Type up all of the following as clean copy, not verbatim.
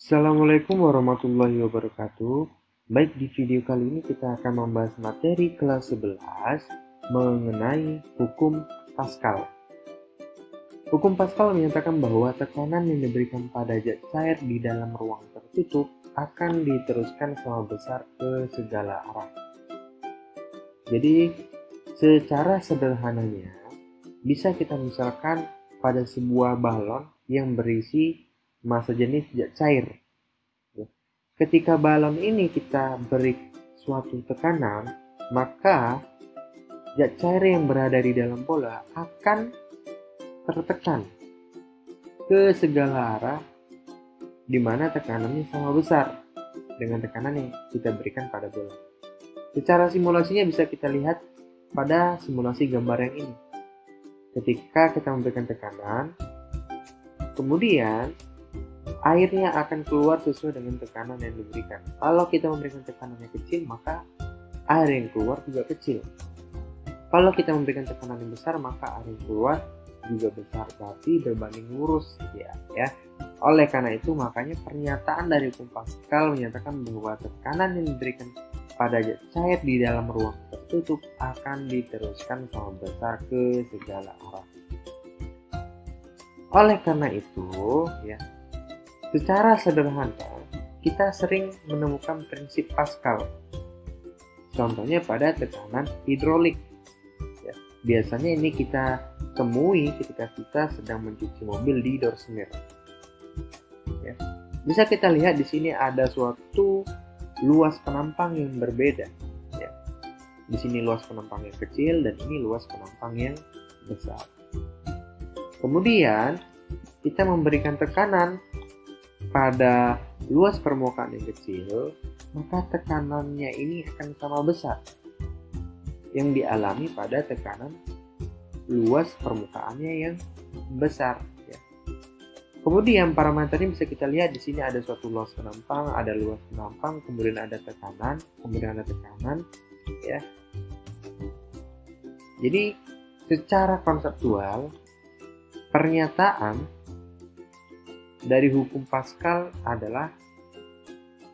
Assalamualaikum warahmatullahi wabarakatuh. Baik, di video kali ini kita akan membahas materi kelas 11 mengenai hukum Pascal. Hukum Pascal menyatakan bahwa tekanan yang diberikan pada zat cair di dalam ruang tertutup akan diteruskan sama besar ke segala arah. Jadi, secara sederhananya, bisa kita misalkan pada sebuah balon yang berisi massa jenis zat cair. Ketika balon ini kita beri suatu tekanan, maka zat cair yang berada di dalam bola akan tertekan ke segala arah, di mana tekanannya sama besar dengan tekanan yang kita berikan pada bola. Secara simulasinya bisa kita lihat pada simulasi gambar yang ini. Ketika kita memberikan tekanan, kemudian airnya akan keluar sesuai dengan tekanan yang diberikan. Kalau kita memberikan tekanan yang kecil, maka air yang keluar juga kecil. Kalau kita memberikan tekanan yang besar, maka air yang keluar juga besar, tapi berbanding lurus ya. Oleh karena itu, makanya pernyataan dari hukum Pascal menyatakan bahwa tekanan yang diberikan pada zat cair di dalam ruang tertutup akan diteruskan sama besar ke segala arah. Oleh karena itu, secara sederhana, kita sering menemukan prinsip Pascal. Contohnya pada tekanan hidrolik. Biasanya ini kita temui ketika kita sedang mencuci mobil di Dorsmer. Bisa kita lihat di sini ada suatu luas penampang yang berbeda. Di sini luas penampang yang kecil dan ini luas penampang yang besar. Kemudian kita memberikan tekanan pada luas permukaan yang kecil, maka tekanannya ini akan sama besar yang dialami pada tekanan luas permukaannya yang besar. Kemudian parameternya bisa kita lihat di sini ada suatu luas penampang, ada luas penampang, kemudian ada tekanan, Jadi secara konseptual pernyataan dari hukum Pascal adalah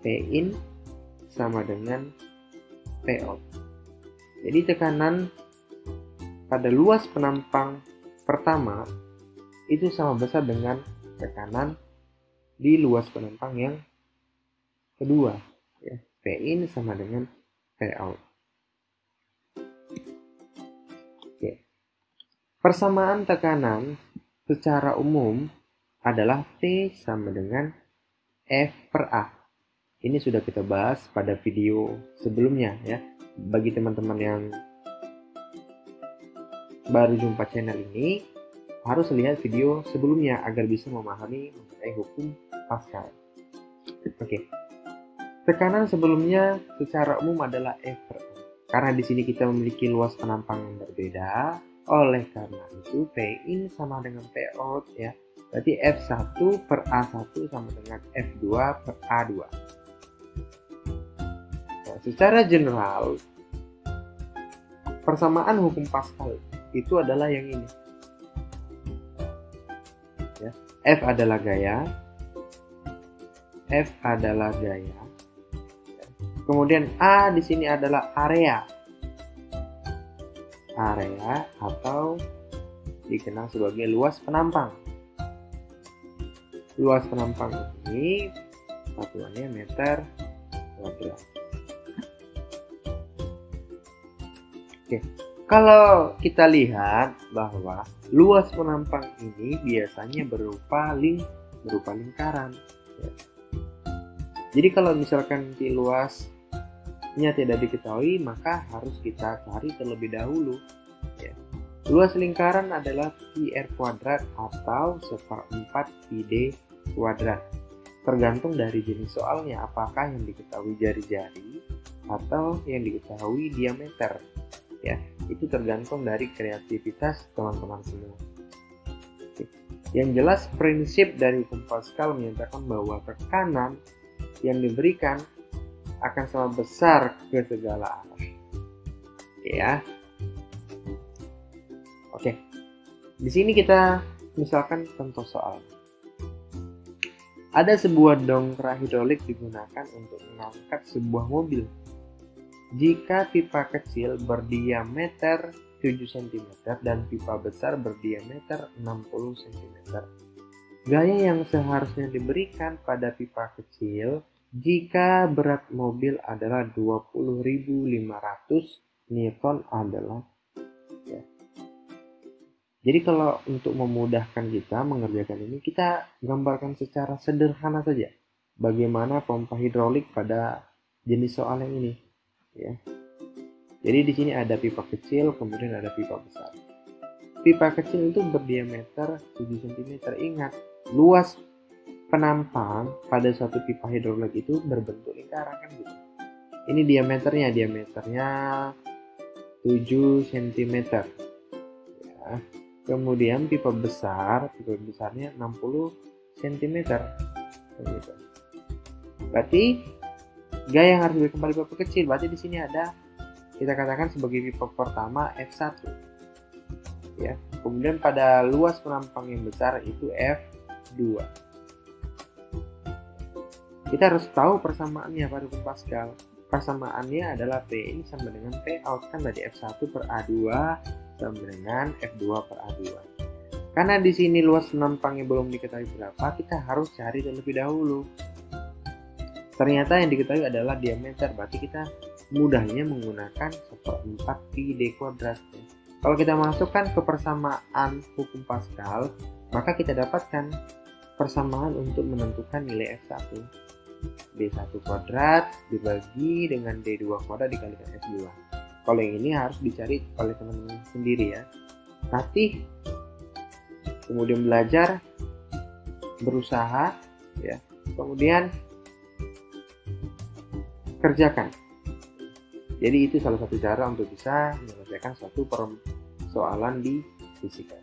P in sama dengan P out. Jadi tekanan pada luas penampang pertama itu sama besar dengan tekanan di luas penampang yang kedua. P in sama dengan P out. Persamaan tekanan secara umum adalah P sama dengan F per A. Ini sudah kita bahas pada video sebelumnya ya. Bagi teman-teman yang baru jumpa channel ini, harus lihat video sebelumnya agar bisa memahami mengenai hukum Pascal. Tekanan sebelumnya secara umum adalah F per A. Karena di sini kita memiliki luas penampang yang berbeda, oleh karena itu P in sama dengan P out ya. Berarti F1 per A1 sama dengan F2 per A2. Nah, secara general, persamaan hukum Pascal itu adalah yang ini. F adalah gaya. Kemudian A di sini adalah area atau dikenal sebagai luas penampang. Luas penampang ini satuannya meter kuadrat. Kalau kita lihat bahwa luas penampang ini biasanya berupa lingkaran. Jadi kalau misalkan di luasnya tidak diketahui, maka harus kita cari terlebih dahulu. Luas lingkaran adalah pi r kuadrat atau 1/4 pi d kuadrat. Tergantung dari jenis soalnya, apakah yang diketahui jari-jari atau yang diketahui diameter. Itu tergantung dari kreativitas teman-teman semua. Yang jelas prinsip dari hukum Pascal menyatakan bahwa tekanan yang diberikan akan sama besar ke segala arah. Di sini kita misalkan contoh soal. Ada sebuah dongkrak hidrolik digunakan untuk mengangkat sebuah mobil. Jika pipa kecil berdiameter 7 cm dan pipa besar berdiameter 60 cm, gaya yang seharusnya diberikan pada pipa kecil jika berat mobil adalah 20.500 Newton adalah ya. Jadi kalau untuk memudahkan kita mengerjakan ini, kita gambarkan secara sederhana saja bagaimana pompa hidrolik pada jenis soal yang ini ya. Jadi di sini ada pipa kecil, kemudian ada pipa besar. Pipa kecil itu berdiameter 7 cm. Ingat, luas penampang pada suatu pipa hidrolik itu berbentuk lingkaran kan gitu. Ini diameternya 7 cm ya. Kemudian pipa besarnya 60 cm gitu. Berarti gaya yang harus diberikan pada pipa kecil, berarti di sini ada, kita katakan sebagai pipa pertama F1 ya. Kemudian pada luas penampang yang besar itu F2. Kita harus tahu persamaannya pada hukum Pascal. Persamaannya adalah P ini sama dengan P out, kan tadi F1 per A2 sama dengan F2 per A2. Karena di sini luas penampangnya belum diketahui berapa, kita harus cari terlebih dahulu. Ternyata yang diketahui adalah diameter, berarti kita mudahnya menggunakan 1/4 pi d kuadrat. Kalau kita masukkan ke persamaan hukum Pascal, maka kita dapatkan persamaan untuk menentukan nilai F1. D1 kuadrat dibagi dengan D2 kuadrat dikalikan S2. Kalau yang ini harus dicari oleh teman-teman sendiri ya. Latih, kemudian belajar, berusaha ya, kemudian kerjakan. Jadi itu salah satu cara untuk bisa menyelesaikan suatu persoalan di fisika.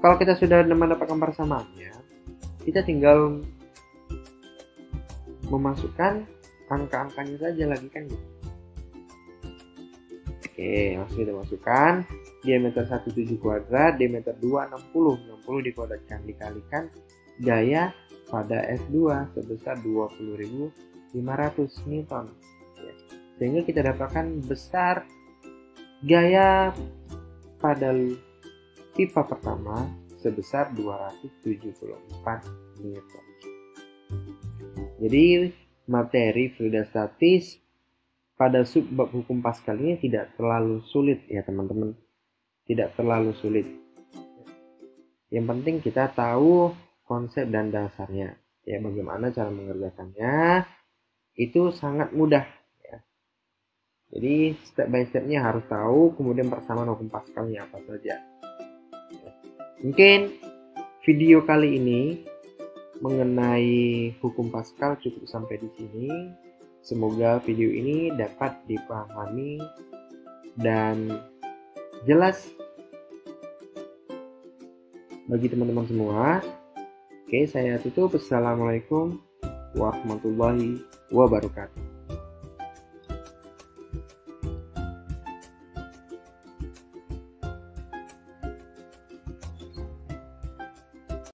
Kalau kita sudah mendapatkan persamaannya, kita tinggal memasukkan angka-angkanya saja lagi kan gitu. Oke, langsung kita masukkan diameter 1 7 kuadrat, diameter 2 60 dikuadratkan dikalikan gaya pada F2 sebesar 20.500 Newton ya. Sehingga kita dapatkan besar gaya pada pipa pertama sebesar 274 Newton. Jadi materi fluida statis pada subbab hukum Pascal ini tidak terlalu sulit ya teman-teman. Tidak terlalu sulit. Yang penting kita tahu konsep dan dasarnya. Ya, bagaimana cara mengerjakannya itu sangat mudah ya. Jadi step by stepnya harus tahu, kemudian persamaan hukum Pascalnya apa saja. Ya. Mungkin video kali ini mengenai hukum Pascal cukup sampai di sini. Semoga video ini dapat dipahami dan jelas bagi teman-teman semua. Oke, saya tutup. Assalamualaikum warahmatullahi wabarakatuh.